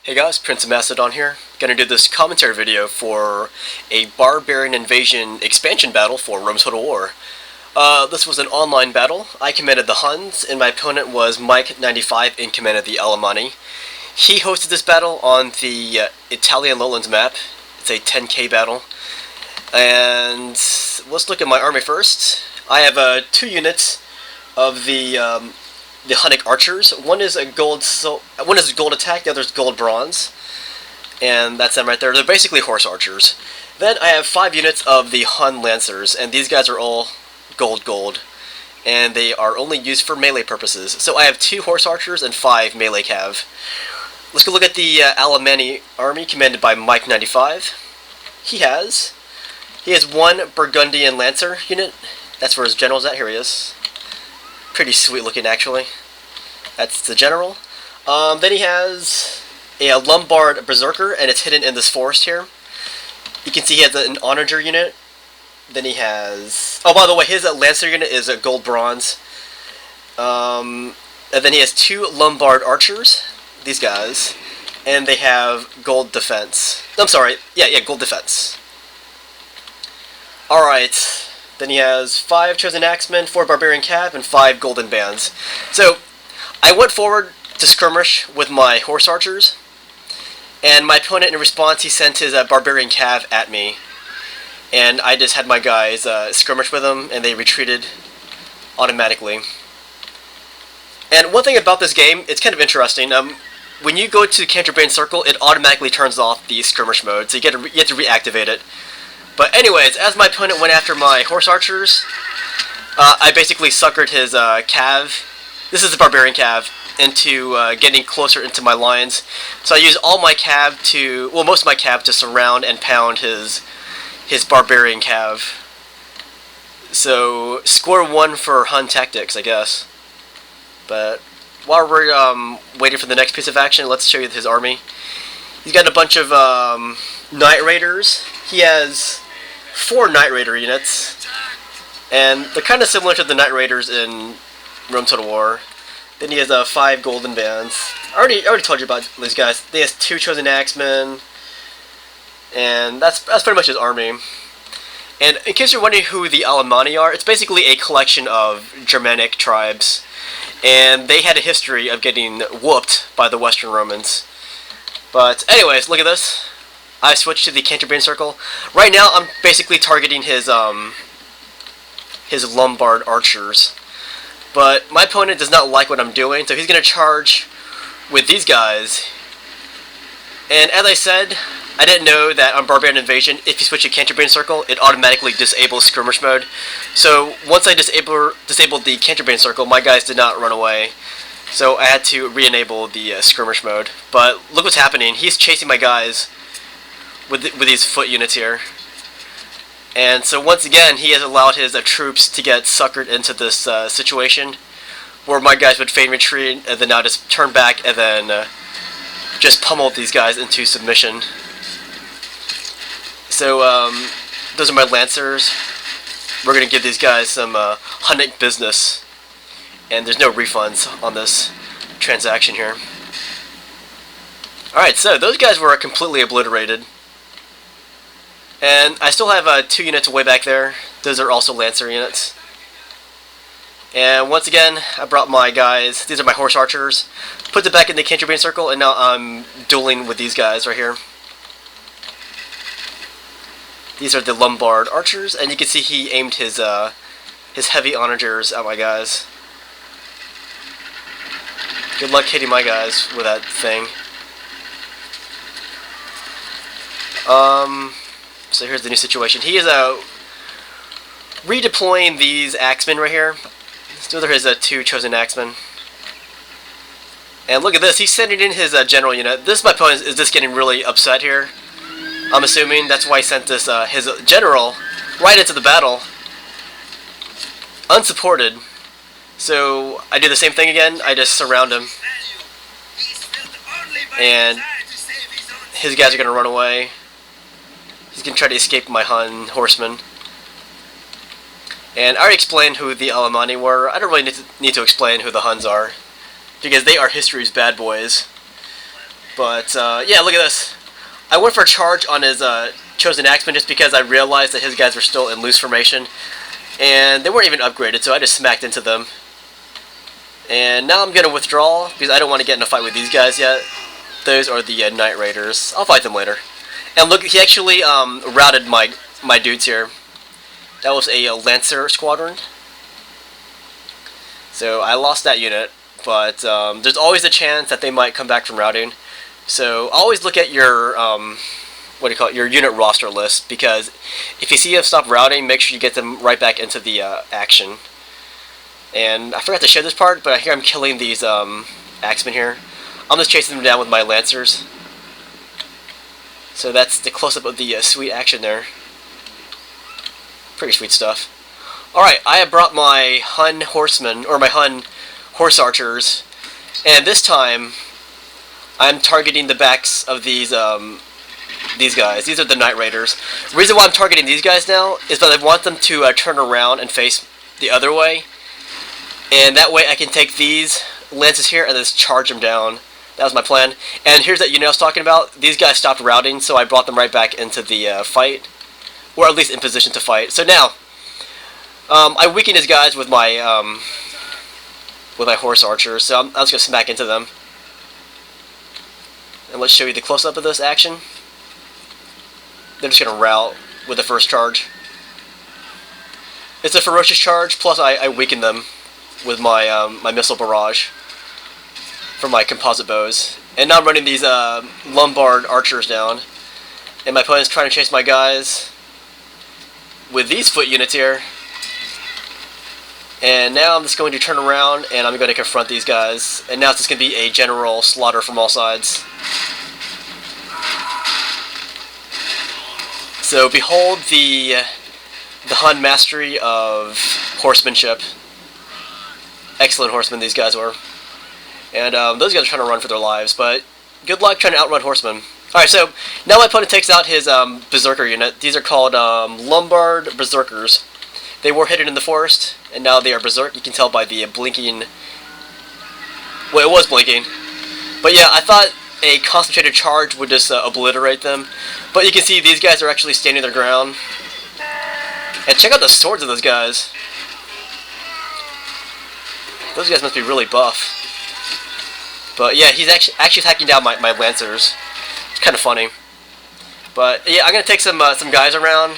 Hey guys, PrinceofMacedon here. Gonna do this commentary video for a Barbarian Invasion expansion battle for Rome's Total War. This was an online battle. I commanded the Huns, and my opponent was Mike95 in command of the Alemanni. He hosted this battle on the Italian lowlands map. It's a 10k battle. And let's look at my army first. I have two units of the Hunnic Archers. One is a gold attack, the other is gold bronze, and that's them right there. They're basically horse archers. Then I have 5 units of the Hun Lancers, and these guys are all gold, and they are only used for melee purposes. So I have 2 horse archers and 5 melee cav. Let's go look at the Alemanni army commanded by Mike95. He has 1 Burgundian Lancer unit. That's where his general's at. Here he is. Pretty sweet looking, actually. That's the general. Then he has a Lombard Berserker, and it's hidden in this forest here. You can see he has an Onager unit. Then he has... Oh, by the way, his Lancer unit is a gold bronze. And then he has 2 Lombard Archers, these guys. And they have gold defense. I'm sorry, yeah, gold defense. Alright. Then he has 5 Chosen Axemen, 4 Barbarian Cav, and 5 Golden Bands. So, I went forward to skirmish with my Horse Archers, and my opponent, in response, he sent his Barbarian Cav at me. And I just had my guys skirmish with them, and they retreated automatically. And one thing about this game, it's kind of interesting. When you go to the Canterbury Circle, it automatically turns off the skirmish mode, so you have to reactivate it. But anyways, as my opponent went after my horse archers, I basically suckered his cav, this is the barbarian cav, into getting closer into my lines. So I used all my cav to, well, most of my cav to surround and pound his barbarian cav. So score 1 for Hun tactics, I guess. But while we're waiting for the next piece of action, let's show you his army. He's got a bunch of Knight Raiders. He has 4 Knight Raider units, and they're kind of similar to the Knight Raiders in Rome Total War. Then he has 5 Golden Bands. I already told you about these guys. He has 2 Chosen Axemen, and that's pretty much his army. And in case you're wondering who the Alemanni are, it's basically a collection of Germanic tribes, and they had a history of getting whooped by the Western Romans. But anyways, look at this. I switched to the Canterbury Circle. Right now, I'm basically targeting his Lombard Archers. But my opponent does not like what I'm doing, so he's going to charge with these guys. And as I said, I didn't know that on Barbarian Invasion, if you switch to Canterbury Circle, it automatically disables skirmish mode. So once I disabled the Canterbury Circle, my guys did not run away. So I had to re-enable the skirmish mode. But look what's happening. He's chasing my guys with these foot units here. And so once again, he has allowed his troops to get suckered into this situation where my guys would feign retreat and then now just turn back and then just pummel these guys into submission. So those are my Lancers. We're going to give these guys some Hunnic business. And there's no refunds on this transaction here. Alright, so those guys were completely obliterated. And I still have 2 units way back there. Those are also Lancer units. And once again, I brought my guys, these are my horse archers, put them back in the Canterbury Circle, and now I'm dueling with these guys right here. These are the Lombard Archers, and you can see he aimed his heavy onagers at my guys. Good luck hitting my guys with that thing. So here's the new situation. He is redeploying these Axemen right here. Those are his 2 Chosen Axemen. And look at this. He's sending in his general unit. My opponent is just getting really upset here. I'm assuming that's why he sent this his general right into the battle, unsupported. So I do the same thing again. I just surround him, and his guys are going to run away. He's going to try to escape my Hun horsemen. And I already explained who the Alemanni were. I don't really need to explain who the Huns are, because they are history's bad boys. But yeah, look at this. I went for a charge on his Chosen Axemen just because I realized that his guys were still in loose formation. And they weren't even upgraded, so I just smacked into them. And now I'm going to withdraw because I don't want to get in a fight with these guys yet. Those are the Night Raiders. I'll fight them later. And look, he actually routed my dudes here. That was a Lancer squadron. So I lost that unit, but there's always a chance that they might come back from routing. So always look at your your unit roster list, because if you see them stop routing, make sure you get them right back into the action. And I forgot to show this part, but here I'm killing these Axemen here. I'm just chasing them down with my Lancers. So that's the close-up of the sweet action there. Pretty sweet stuff. Alright, I have brought my Hun horsemen, or my Hun horse archers, and this time I'm targeting the backs of these guys. These are the Night Raiders. The reason why I'm targeting these guys now is that I want them to turn around and face the other way. And that way I can take these lances here and just charge them down. That was my plan. And here's that unit I was talking about. These guys stopped routing, so I brought them right back into the fight. Or at least in position to fight. So now, I weakened his guys with my horse archers. So I'm just going to smack into them. And let's show you the close-up of this action. They're just going to rout with the first charge. It's a ferocious charge, plus I weakened them with my my missile barrage from my composite bows. And now I'm running these Lombard Archers down. And my opponent's trying to chase my guys with these foot units here. And now I'm just going to turn around and I'm going to confront these guys. And now it's just going to be a general slaughter from all sides. So behold the Hun mastery of horsemanship. Excellent horsemen these guys were. And those guys are trying to run for their lives, but good luck trying to outrun horsemen. Alright, so now my opponent takes out his Berserker unit. These are called Lombard Berserkers. They were hidden in the forest, and now they are berserk. You can tell by the blinking... Well, it was blinking. But yeah, I thought a concentrated charge would just obliterate them. But you can see these guys are actually standing their ground. And check out the swords of those guys. Those guys must be really buff. But yeah, he's actually hacking down my Lancers. It's kind of funny. But yeah, I'm going to take some guys around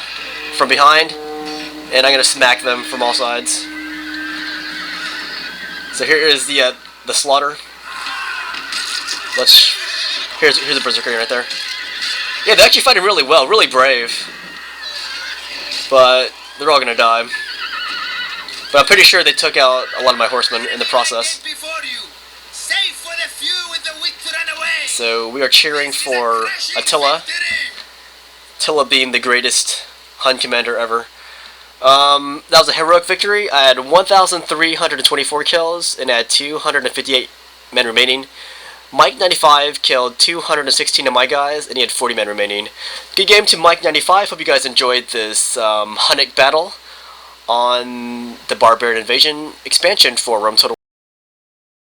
from behind, and I'm going to smack them from all sides. So here is the slaughter. Here's a Berserker right there. Yeah, they're actually fighting really well, really brave. But they're all going to die. But I'm pretty sure they took out a lot of my horsemen in the process. So we are cheering for Attila. Attila being the greatest Hun commander ever. That was a heroic victory. I had 1,324 kills and I had 258 men remaining. Mike 95 killed 216 of my guys, and he had 40 men remaining. Good game to Mike 95. Hope you guys enjoyed this Hunnic battle on the Barbarian Invasion expansion for Rome Total